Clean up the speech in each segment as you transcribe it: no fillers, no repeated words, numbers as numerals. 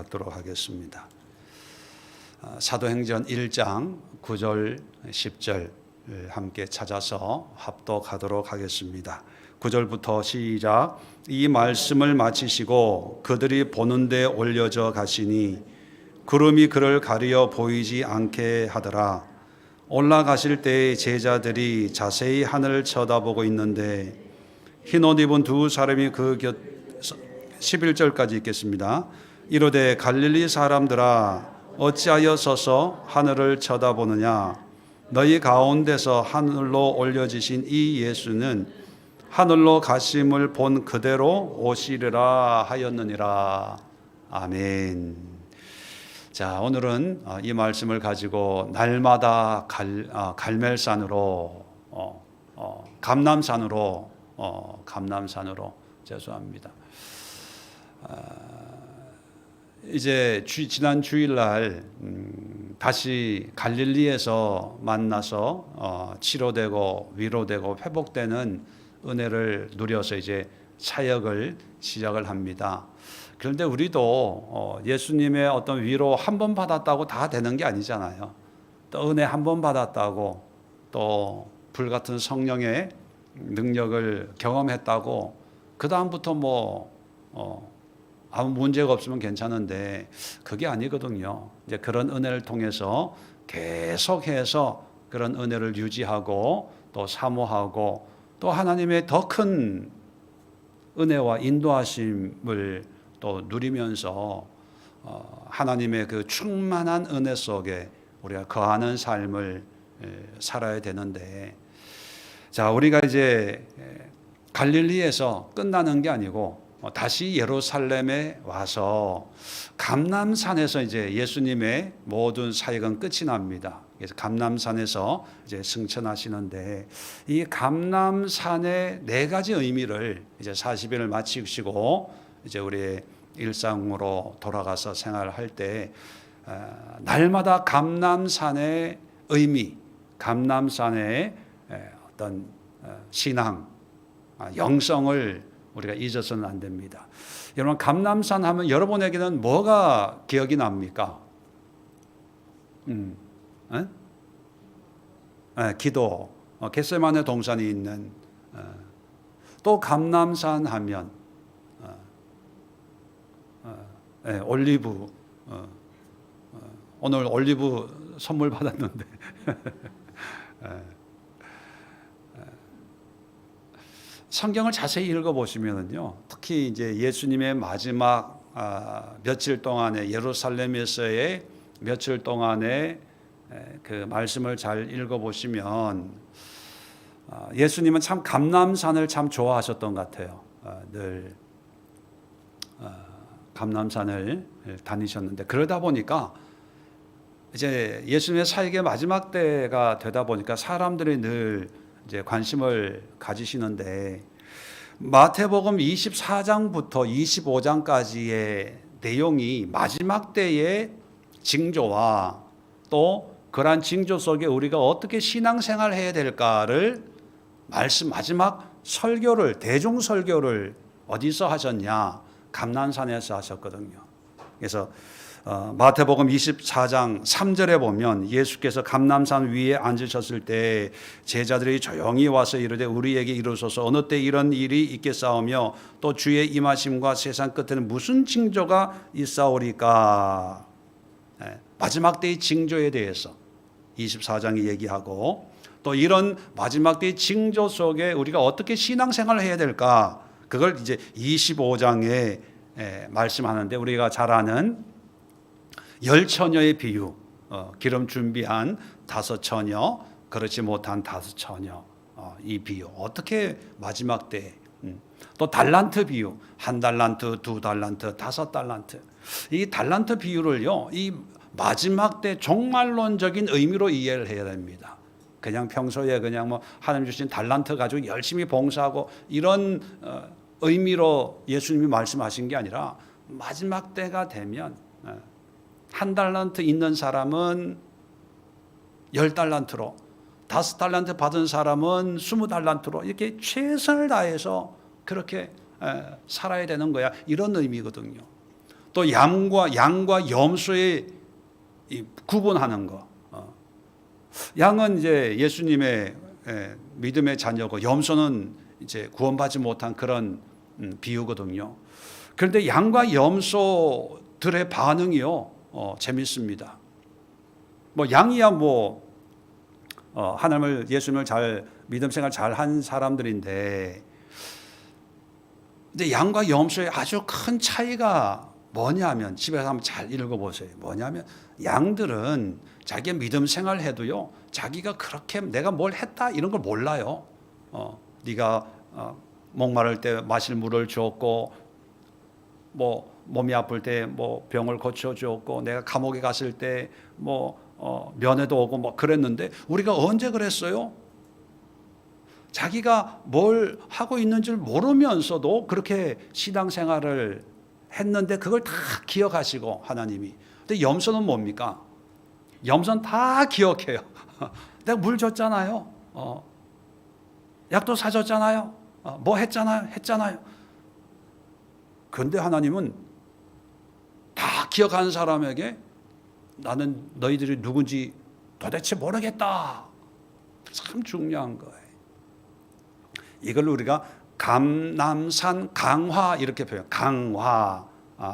갖도록 하겠습니다. 사도행전 1장 9절 10절 함께 찾아서 합독하도록 하겠습니다. 9절부터 시작. 이 말씀을 마치시고 그들이 보는 데 올려져 가시니 구름이 그를 가리어 보이지 않게 하더라. 올라가실 때에 제자들이 자세히 하늘을 쳐다보고 있는데 흰 옷 입은 두 사람이 그 곁 11절까지 읽겠습니다. 이르되 갈릴리 사람들아 어찌하여 서서 하늘을 쳐다보느냐. 너희 가운데서 하늘로 올려지신 이 예수는 하늘로 가심을 본 그대로 오시리라 하였느니라. 아멘. 자, 오늘은 이 말씀을 가지고 날마다 갈멜산으로 감람산으로 죄송합니다. 이제 지난 주일날 다시 갈릴리에서 만나서 치료되고 위로되고 회복되는 은혜를 누려서 이제 사역을 시작을 합니다. 그런데 우리도 예수님의 어떤 위로 한 번 받았다고 다 되는 게 아니잖아요. 또 은혜 한 번 받았다고 또 불같은 성령의 능력을 경험했다고 그 다음부터 아무 문제가 없으면 괜찮은데 그게 아니거든요. 이제 그런 은혜를 통해서 계속해서 그런 은혜를 유지하고 또 사모하고 또 하나님의 더 큰 은혜와 인도하심을 또 누리면서 하나님의 그 충만한 은혜 속에 우리가 거하는 삶을 살아야 되는데, 자, 우리가 이제 갈릴리에서 끝나는 게 아니고 다시 예루살렘에 와서 감람산에서 이제 예수님의 모든 사역은 끝이 납니다. 그래서 감람산에서 이제 승천하시는데 이 감람산의 네 가지 의미를 이제 40일을 마치시고 이제 우리의 일상으로 돌아가서 생활할 때 날마다 감람산의 의미, 감람산의 어떤 신앙, 영성을 우리가 잊어서는 안 됩니다. 여러분, 감람산 하면 여러분에게는 뭐가 기억이 납니까? 기도, 겟세마네 동산이 있는, 또 감람산 하면 올리브, 오늘 올리브 선물 받았는데 성경을 자세히 읽어보시면요, 특히 이제 예수님의 마지막 며칠 동안의 예루살렘에서의 며칠 동안의 그 말씀을 잘 읽어보시면 예수님은 참 감람산을 참 좋아하셨던 것 같아요. 늘 감람산을 다니셨는데 그러다 보니까 이제 예수님의 사역의 마지막 때가 되다 보니까 사람들이 늘 이제 관심을 가지시는데 마태복음 24장부터 25장까지의 내용이 마지막 때의 징조와 또 그러한 징조 속에 우리가 어떻게 신앙생활을 해야 될까를 마지막 설교를, 대중 설교를 어디서 하셨냐? 감람산에서 하셨거든요. 그래서 마태복음 24장 3절에 보면 예수께서 감람산 위에 앉으셨을 때 제자들이 조용히 와서 이르되 우리에게 이루소서 어느 때 이런 일이 있겠사오며 또 주의 임하심과 세상 끝에는 무슨 징조가 있사오리까. 마지막 때의 징조에 대해서 24장이 얘기하고 또 이런 마지막 때의 징조 속에 우리가 어떻게 신앙생활을 해야 될까, 그걸 이제 25장에 말씀하는데 우리가 잘 아는 열 처녀의 비유, 기름 준비한 5 처녀, 그렇지 못한 5 처녀, 이 비유 어떻게 마지막 때, 또 달란트 비유, 1 달란트, 2 달란트, 5 달란트, 이 달란트 비유를요, 이 마지막 때 종말론적인 의미로 이해를 해야 됩니다. 그냥 평소에 그냥 하나님 주신 달란트 가지고 열심히 봉사하고 이런 의미로 예수님이 말씀하신 게 아니라 마지막 때가 되면 1 달란트 있는 사람은 10 달란트로, 5 달란트 받은 사람은 20 달란트로 이렇게 최선을 다해서 그렇게 살아야 되는 거야, 이런 의미거든요. 또 양과 염소의 이 구분하는 거. 양은 이제 예수님의 믿음의 자녀고 염소는 이제 구원받지 못한 그런 비유거든요. 그런데 양과 염소들의 반응이요, 재밌습니다. 뭐 양이야 뭐 하나님을 예수님을 잘 믿음 생활 잘 한 사람들인데, 근데 양과 염소의 아주 큰 차이가 뭐냐면, 집에서 한번 잘 읽어보세요. 뭐냐면 양들은 자기 믿음 생활해도요, 자기가 그렇게 내가 뭘 했다 이런 걸 몰라요. 네가 목마를 때 마실 물을 주었고, 뭐 몸이 아플 때 뭐 병을 고쳐 주었고, 내가 감옥에 갔을 때 뭐 면회도 오고 뭐 그랬는데, 우리가 언제 그랬어요? 자기가 뭘 하고 있는 줄 모르면서도 그렇게 신앙생활을 했는데 그걸 다 기억하시고 하나님이. 근데 염소는 뭡니까? 염소는 다 기억해요. 내가 물 줬잖아요. 약도 사줬잖아요. 뭐 했잖아요. 그런데 하나님은 다 기억하는 사람에게 나는 너희들이 누군지 도대체 모르겠다. 참 중요한 거예요. 이걸 우리가 감남산 강화 이렇게 표현, 강화,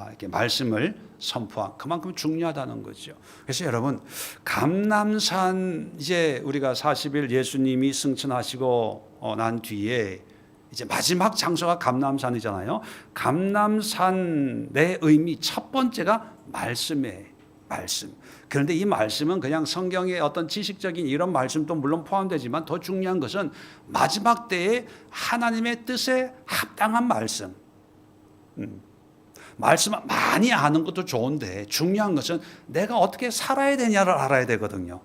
이렇게 말씀을 선포한 그만큼 중요하다는 거죠. 그래서 여러분, 감남산 이제 우리가 40일 예수님이 승천하시고 난 뒤에 이제 마지막 장소가 감남산이잖아요. 감남산의 의미 첫 번째가 말씀이에요. 말씀. 그런데 이 말씀은 그냥 성경의 어떤 지식적인 이런 말씀도 물론 포함되지만 더 중요한 것은 마지막 때에 하나님의 뜻에 합당한 말씀. 말씀 많이 아는 것도 좋은데 중요한 것은 내가 어떻게 살아야 되냐를 알아야 되거든요.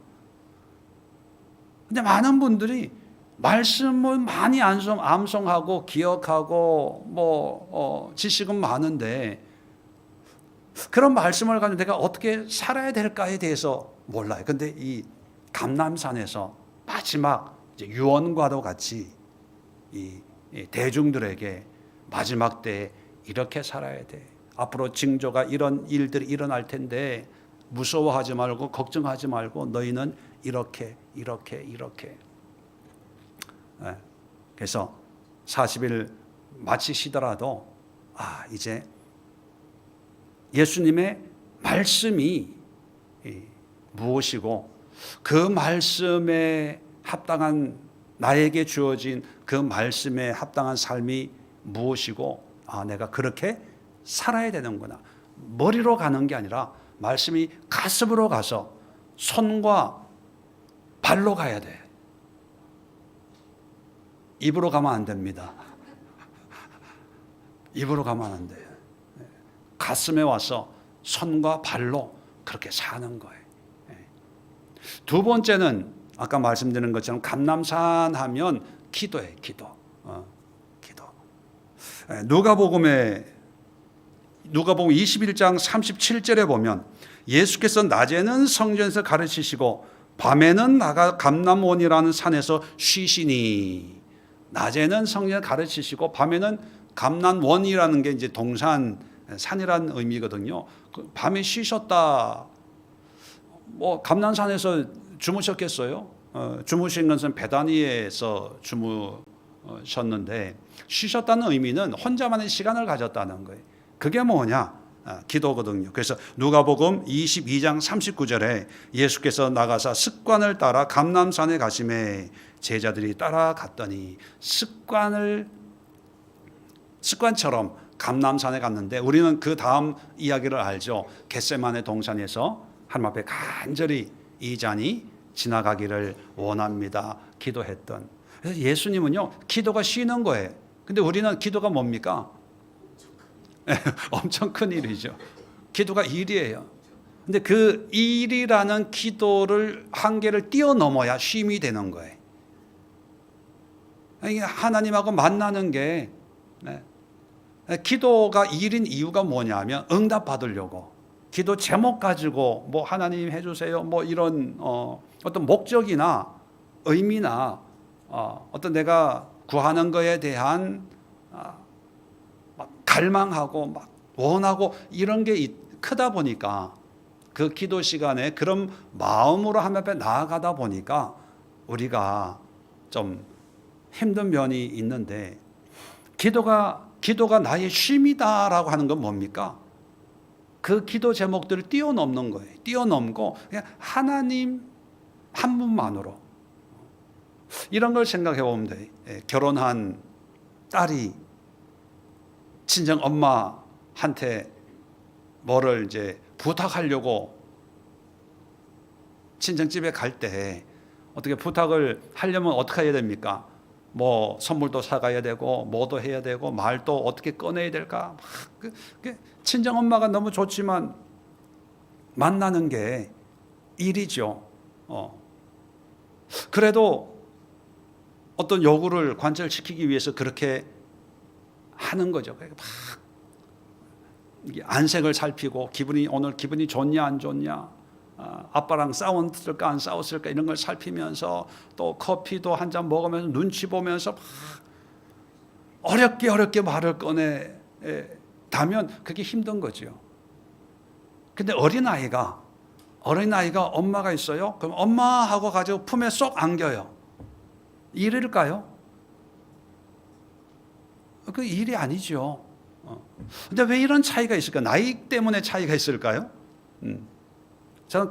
근데 많은 분들이 말씀을 많이 암송하고 기억하고 지식은 많은데 그런 말씀을 가지고 내가 어떻게 살아야 될까에 대해서 몰라요. 근데 이 감람산에서 마지막 유언과도 같이 이 대중들에게 마지막 때 이렇게 살아야 돼. 앞으로 징조가 이런 일들이 일어날 텐데 무서워하지 말고 걱정하지 말고 너희는 이렇게. 그래서 40일 마치시더라도 이제 예수님의 말씀이 무엇이고 그 말씀에 합당한 나에게 주어진 그 말씀에 합당한 삶이 무엇이고 내가 그렇게 살아야 되는구나. 머리로 가는 게 아니라 말씀이 가슴으로 가서 손과 발로 가야 돼. 입으로 가면 안 됩니다. 입으로 가면 안 돼요. 가슴에 와서 손과 발로 그렇게 사는 거예요. 두 번째는 아까 말씀드린 것처럼 감람산 하면 기도예요. 기도. 누가복음 21장 37절에 보면 예수께서 낮에는 성전에서 가르치시고 밤에는 나가 감람원이라는 산에서 쉬시니. 낮에는 성전을 가르치시고 밤에는 감람원이라는 게 이제 동산 산이라는 의미거든요. 밤에 쉬셨다. 감람산에서 주무셨겠어요? 주무신 것은 베다니에서 주무셨는데 쉬셨다는 의미는 혼자만의 시간을 가졌다는 거예요. 그게 뭐냐? 기도거든요. 그래서 누가복음 22장 39절에 예수께서 나가사 습관을 따라 감람산에 가심에 제자들이 따라갔더니 습관처럼 감람산에 갔는데 우리는 그 다음 이야기를 알죠. 겟세마네 동산에서 하나님 앞에 간절히 이 잔이 지나가기를 원합니다. 기도했던. 그래서 예수님은요, 기도가 쉬는 거예요. 근데 우리는 기도가 뭡니까? 엄청 큰 일이죠. 기도가 일이에요. 근데 그 일이라는 기도를 한계를 뛰어넘어야 쉼이 되는 거예요. 하나님하고 만나는 게 기도가 일인 이유가 뭐냐면 응답 받으려고. 기도 제목 가지고 하나님 해주세요 이런 어떤 목적이나 의미나 어떤 내가 구하는 거에 대한 갈망하고 원하고 이런 게 크다 보니까 그 기도 시간에 그런 마음으로 하나님 앞에 나아가다 보니까 우리가 좀 힘든 면이 있는데, 기도가 나의 쉼이다라고 하는 건 뭡니까? 그 기도 제목들을 뛰어넘는 거예요. 뛰어넘고 그냥 하나님 한 분만으로. 이런 걸 생각해 보면 돼요. 결혼한 딸이 친정 엄마한테 뭐를 이제 부탁하려고 친정집에 갈 때 어떻게 부탁을 하려면 어떻게 해야 됩니까? 뭐 선물도 사가야 되고 뭐도 해야 되고 말도 어떻게 꺼내야 될까? 친정 엄마가 너무 좋지만 만나는 게 일이죠. 그래도 어떤 요구를 관철시키기 위해서 그렇게 하는 거죠. 막 안색을 살피고 오늘 기분이 좋냐 안 좋냐, 아빠랑 싸웠을까 안 싸웠을까 이런 걸 살피면서 또 커피도 한 잔 먹으면서 눈치 보면서 막 어렵게 말을 꺼내다면 그게 힘든 거죠. 근데 어린아이가 엄마가 있어요. 그럼 엄마하고 가지고 품에 쏙 안겨요. 일일까요? 그 일이 아니죠. 근데 왜 이런 차이가 있을까? 나이 때문에 차이가 있을까요? 저는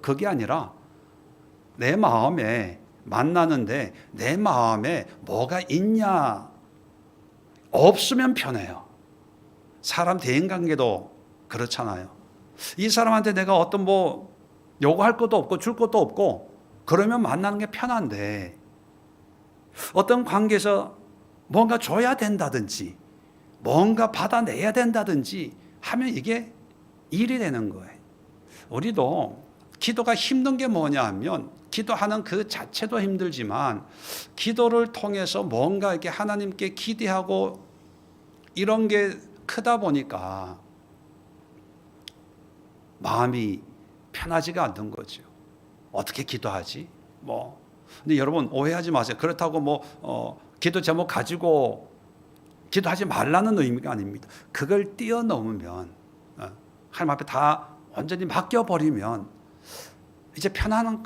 그게 아니라 내 마음에 만나는데 내 마음에 뭐가 있냐, 없으면 편해요. 사람 대인관계도 그렇잖아요. 이 사람한테 내가 어떤 뭐 요구할 것도 없고 줄 것도 없고 그러면 만나는 게 편한데, 어떤 관계에서 뭔가 줘야 된다든지 뭔가 받아내야 된다든지 하면 이게 일이 되는 거예요. 우리도 기도가 힘든 게 뭐냐 하면, 기도하는 그 자체도 힘들지만 기도를 통해서 뭔가 이렇게 하나님께 기대하고 이런 게 크다 보니까 마음이 편하지가 않는 거죠. 어떻게 기도하지? 근데 여러분 오해하지 마세요. 그렇다고 기도 제목 가지고 기도하지 말라는 의미가 아닙니다. 그걸 뛰어넘으면, 하나님 앞에 다 완전히 맡겨버리면 이제 편안한,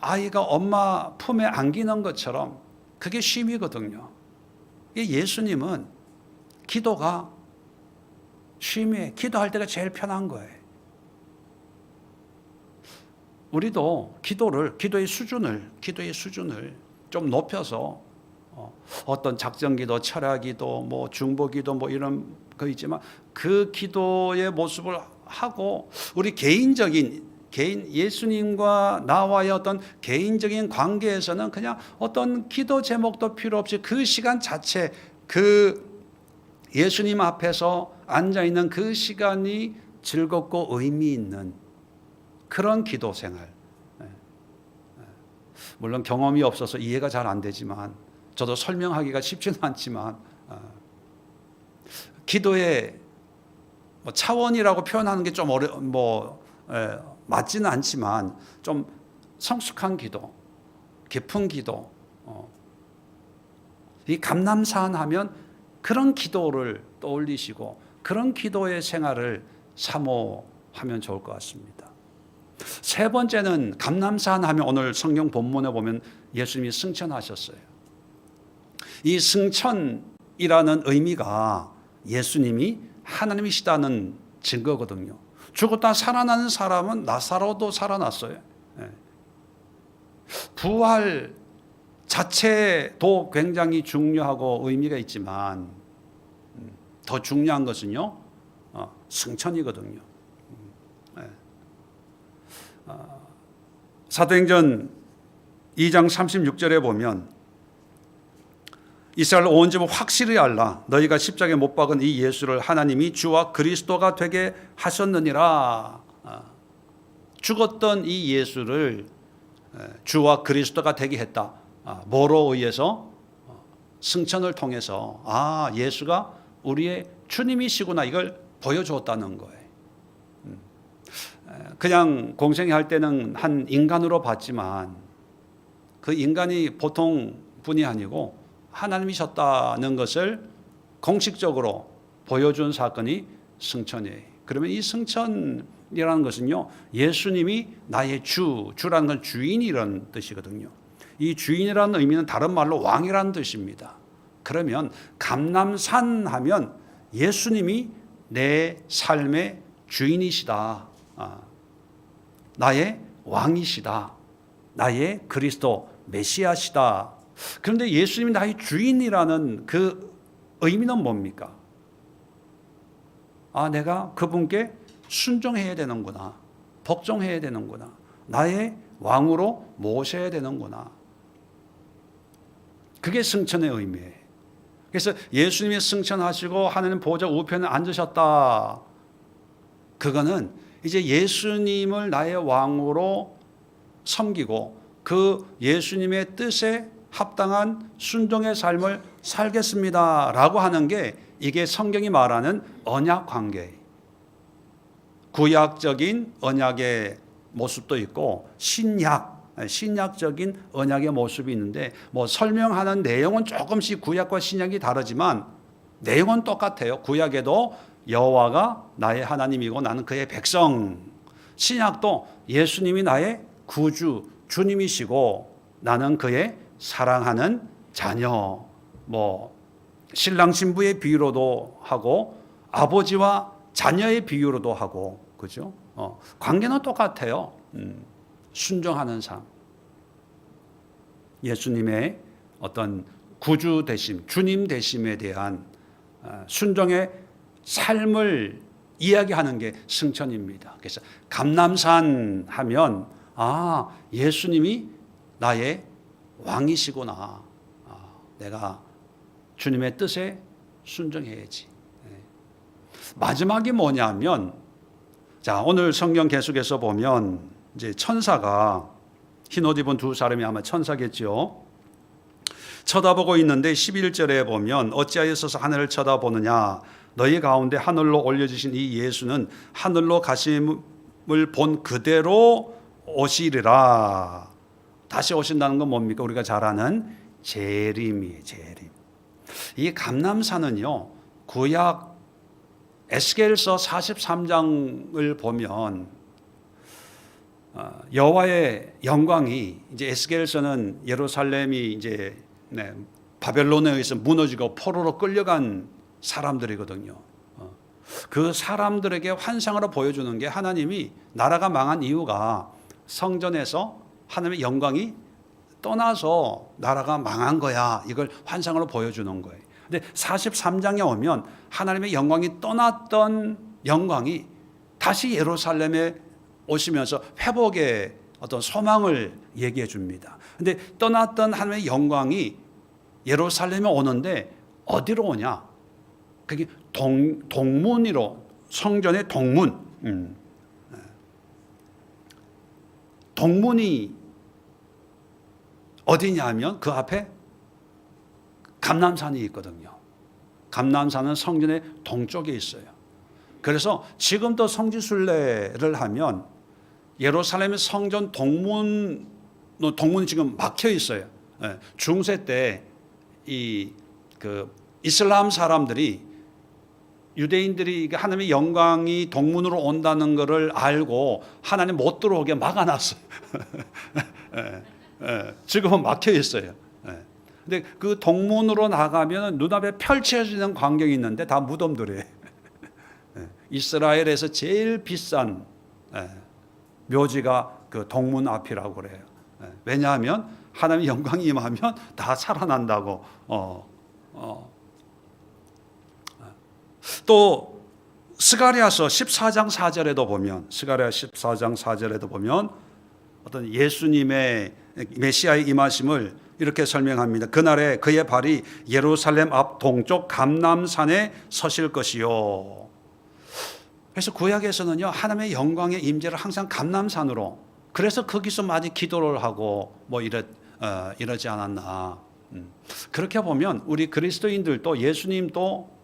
아이가 엄마 품에 안기는 것처럼 그게 쉼이거든요. 예수님은 기도가 쉼이에요. 기도할 때가 제일 편한 거예요. 우리도 기도의 수준을 좀 높여서 어떤 작정기도, 철야기도, 중보기도 이런 거 있지만 그 기도의 모습을 하고, 우리 개인 예수님과 나와의 어떤 개인적인 관계에서는 그냥 어떤 기도 제목도 필요 없이 그 시간 자체, 그 예수님 앞에서 앉아 있는 그 시간이 즐겁고 의미 있는 그런 기도 생활. 물론 경험이 없어서 이해가 잘 안 되지만, 저도 설명하기가 쉽지는 않지만, 기도의 차원이라고 표현하는 게 좀 맞지는 않지만, 좀 성숙한 기도, 깊은 기도, 이 감람산 하면 그런 기도를 떠올리시고 그런 기도의 생활을 사모하면 좋을 것 같습니다. 세 번째는, 감람산 하면 오늘 성경 본문에 보면 예수님이 승천하셨어요. 이 승천이라는 의미가 예수님이 하나님이시다는 증거거든요. 죽었다 살아나는 사람은 나사로도 살아났어요. 부활 자체도 굉장히 중요하고 의미가 있지만 더 중요한 것은요, 승천이거든요. 사도행전 2장 36절에 보면, 이스라엘 온 집은 확실히 알라. 너희가 십자가에 못 박은 이 예수를 하나님이 주와 그리스도가 되게 하셨느니라. 죽었던 이 예수를 주와 그리스도가 되게 했다. 뭐로 의해서? 승천을 통해서 예수가 우리의 주님이시구나, 이걸 보여주었다는 거예요. 그냥 공생할 때는 한 인간으로 봤지만 그 인간이 보통 분이 아니고 하나님이셨다는 것을 공식적으로 보여준 사건이 승천이에요. 그러면 이 승천이라는 것은요, 예수님이 나의 주라는 건 주인이라는 뜻이거든요. 이 주인이라는 의미는 다른 말로 왕이라는 뜻입니다. 그러면 감람산 하면 예수님이 내 삶의 주인이시다. 나의 왕이시다. 나의 그리스도 메시아시다. 그런데 예수님이 나의 주인이라는 그 의미는 뭡니까? 내가 그분께 순종해야 되는구나. 복종해야 되는구나. 나의 왕으로 모셔야 되는구나. 그게 승천의 의미예요. 그래서 예수님이 승천하시고 하나님 보좌 우편에 앉으셨다. 그거는 이제 예수님을 나의 왕으로 섬기고 그 예수님의 뜻에 합당한 순종의 삶을 살겠습니다 라고 하는 게 이게 성경이 말하는 언약 관계. 구약적인 언약의 모습도 있고 신약적인 언약의 모습이 있는데 뭐 설명하는 내용은 조금씩 구약과 신약이 다르지만 내용은 똑같아요. 구약에도 여호와가 나의 하나님이고 나는 그의 백성. 신약도 예수님이 나의 구주, 주님이시고 나는 그의 사랑하는 자녀. 뭐 신랑 신부의 비유로도 하고 아버지와 자녀의 비유로도 하고 그죠? 관계는 똑같아요. 순종하는 삶. 예수님의 어떤 구주 되심, 주님 되심에 대한 순종의 삶을 이야기하는 게 승천입니다. 그래서 감람산 하면 예수님이 나의 왕이시구나. 내가 주님의 뜻에 순종해야지. 마지막이 뭐냐면 자, 오늘 성경 계속해서 보면 이제 천사가 흰 옷 입은 두 사람이 아마 천사겠죠. 쳐다보고 있는데 11절에 보면 어찌하여 서서 하늘을 쳐다보느냐 너희 가운데 하늘로 올려주신 이 예수는 하늘로 가심을 본 그대로 오시리라. 다시 오신다는 건 뭡니까? 우리가 잘 아는 재림이에요. 재림. 이 감람산은요, 구약 에스겔서 43장을 보면 여호와의 영광이 이제 에스겔서는 예루살렘이 이제 바벨론에 의해서 무너지고 포로로 끌려간 사람들이거든요. 그 사람들에게 환상으로 보여주는 게 하나님이 나라가 망한 이유가 성전에서 하나님의 영광이 떠나서 나라가 망한 거야. 이걸 환상으로 보여주는 거예요. 근데 43장에 오면 하나님의 영광이 떠났던 영광이 다시 예루살렘에 오시면서 회복의 어떤 소망을 얘기해 줍니다. 근데 떠났던 하나님의 영광이 예루살렘에 오는데 어디로 오냐? 그게 동문으로, 성전의 동문. 동문이 어디냐면 그 앞에 감람산이 있거든요. 감람산은 성전의 동쪽에 있어요. 그래서 지금도 성지순례를 하면 예루살렘의 성전 동문이 지금 막혀 있어요. 중세 때 이슬람 사람들이 유대인들이 하나님의 영광이 동문으로 온다는 것을 알고 하나님 못 들어오게 막아놨어요. 지금은 막혀 있어요. 근데 그 동문으로 나가면 눈앞에 펼쳐지는 광경이 있는데 다 무덤들이에요. 이스라엘에서 제일 비싼 묘지가 그 동문 앞이라고 그래요. 왜냐하면 하나님의 영광이 임하면 다 살아난다고. 또 스가랴서 14장 4절에도 보면 스가랴 14장 4절에도 보면 어떤 예수님의 메시아의 임하심을 이렇게 설명합니다. 그날에 그의 발이 예루살렘 앞 동쪽 감람산에 서실 것이요. 그래서 구약에서는요, 하나님의 영광의 임재를 항상 감람산으로, 그래서 거기서 많이 기도를 하고 뭐 이러지 않았나. 그렇게 보면 우리 그리스도인들도 예수님도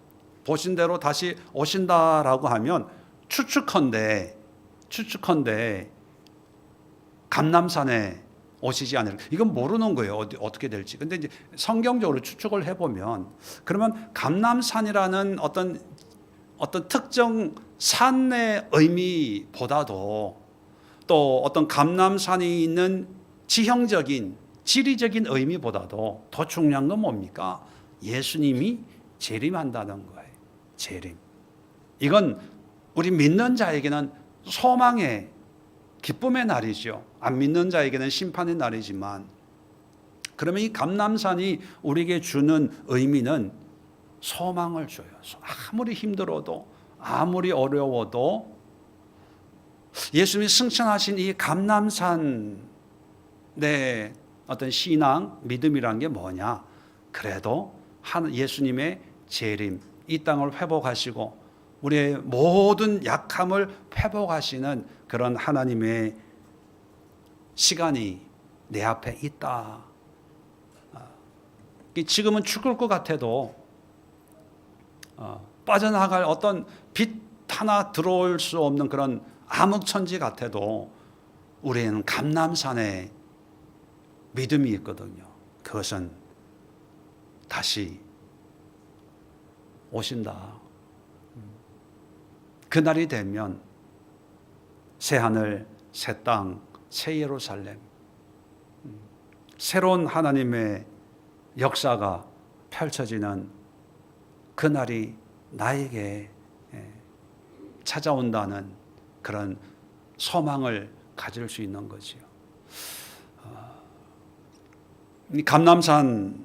보신 대로 다시 오신다라고 하면 추측컨대 감람산에 오시지 않을까. 이건 모르는 거예요. 어떻게 될지. 근데 이제 성경적으로 추측을 해보면 그러면 감람산이라는 어떤 어떤 특정 산의 의미보다도 또 어떤 감람산이 있는 지형적인 지리적인 의미보다도 더 중요한 건 뭡니까? 예수님이 재림한다는 거예요. 재림. 이건 우리 믿는 자에게는 소망의 기쁨의 날이죠. 안 믿는 자에게는 심판의 날이지만, 그러면 이 감람산이 우리에게 주는 의미는 소망을 줘요. 아무리 힘들어도, 아무리 어려워도 예수님이 승천하신 이 감람산의 어떤 신앙, 믿음이란 게 뭐냐? 그래도 예수님의 재림, 이 땅을 회복하시고 우리의 모든 약함을 회복하시는 그런 하나님의 시간이 내 앞에 있다. 지금은 죽을 것 같아도 빠져나갈 어떤 빛 하나 들어올 수 없는 그런 암흑천지 같아도 우리는 감람산에 믿음이 있거든요. 그것은 다시 오신다. 그날이 되면 새하늘, 새 땅, 새 예루살렘, 새로운 하나님의 역사가 펼쳐지는 그날이 나에게 찾아온다는 그런 소망을 가질 수 있는 거지요. 감람산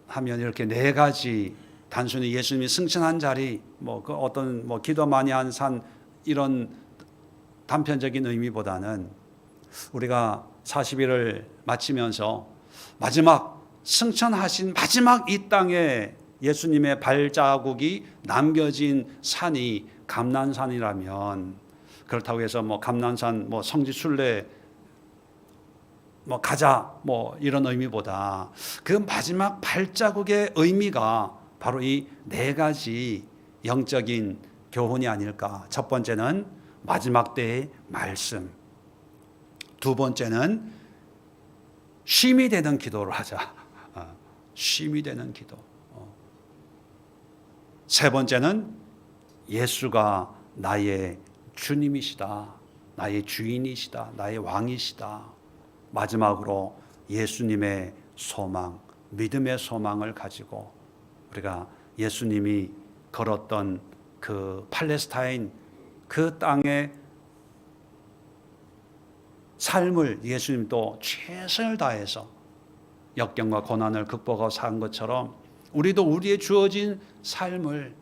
하면 이렇게 네 가지, 단순히 예수님이 승천한 자리, 그 어떤 기도 많이 한 산, 이런 단편적인 의미보다는 우리가 40일을 마치면서 마지막 승천하신 마지막 이 땅에 예수님의 발자국이 남겨진 산이 감람산이라면, 그렇다고 해서 감람산 성지순례 가자 이런 의미보다 그 마지막 발자국의 의미가 바로 이 네 가지 영적인 교훈이 아닐까. 첫 번째는 마지막 때의 말씀, 두 번째는 쉼이 되는 기도를 하자. 쉼이 되는 기도. 세 번째는 예수가 나의 주님이시다, 나의 주인이시다, 나의 왕이시다. 마지막으로 예수님의 소망, 믿음의 소망을 가지고 우리가 예수님이 걸었던 그 팔레스타인 그 땅의 삶을 예수님도 최선을 다해서 역경과 고난을 극복하고 산 것처럼 우리도 우리의 주어진 삶을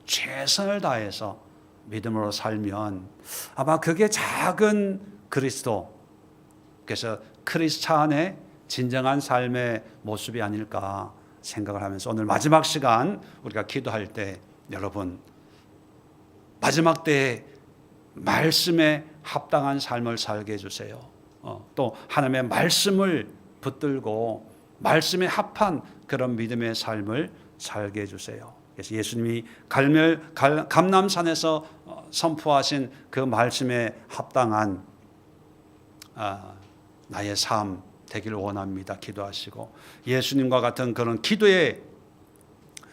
최선을 다해서 믿음으로 살면 아마 그게 작은 그리스도, 그래서 크리스찬의 진정한 삶의 모습이 아닐까 생각을 하면서 오늘 마지막 시간 우리가 기도할 때 여러분 마지막 때의 말씀에 합당한 삶을 살게 해주세요. 또 하나님의 말씀을 붙들고 말씀에 합한 그런 믿음의 삶을 살게 해주세요. 그래서 예수님이 감람산에서 선포하신 그 말씀에 합당한 나의 삶 되기를 원합니다. 기도하시고 예수님과 같은 그런 기도의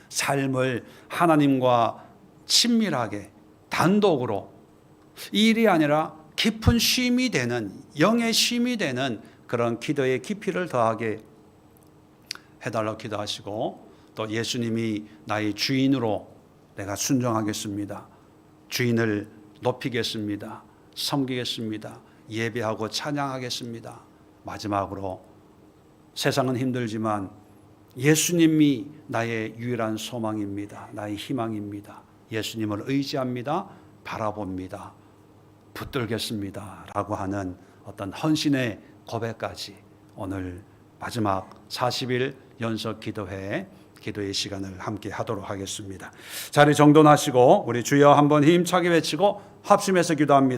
삶을 하나님과 친밀하게 단독으로, 이 일이 아니라 깊은 쉼이 되는, 영의 쉼이 되는 그런 기도의 깊이를 더하게 해달라고 기도하시고, 또 예수님이 나의 주인으로 내가 순종하겠습니다, 주인을 높이겠습니다, 섬기겠습니다, 예배하고 찬양하겠습니다. 마지막으로 세상은 힘들지만 예수님이 나의 유일한 소망입니다, 나의 희망입니다, 예수님을 의지합니다, 바라봅니다, 붙들겠습니다 라고 하는 어떤 헌신의 고백까지 오늘 마지막 40일 연속 기도회, 기도의 시간을 함께 하도록 하겠습니다. 자리 정돈하시고 우리 주여 한번 힘차게 외치고 합심해서 기도합니다.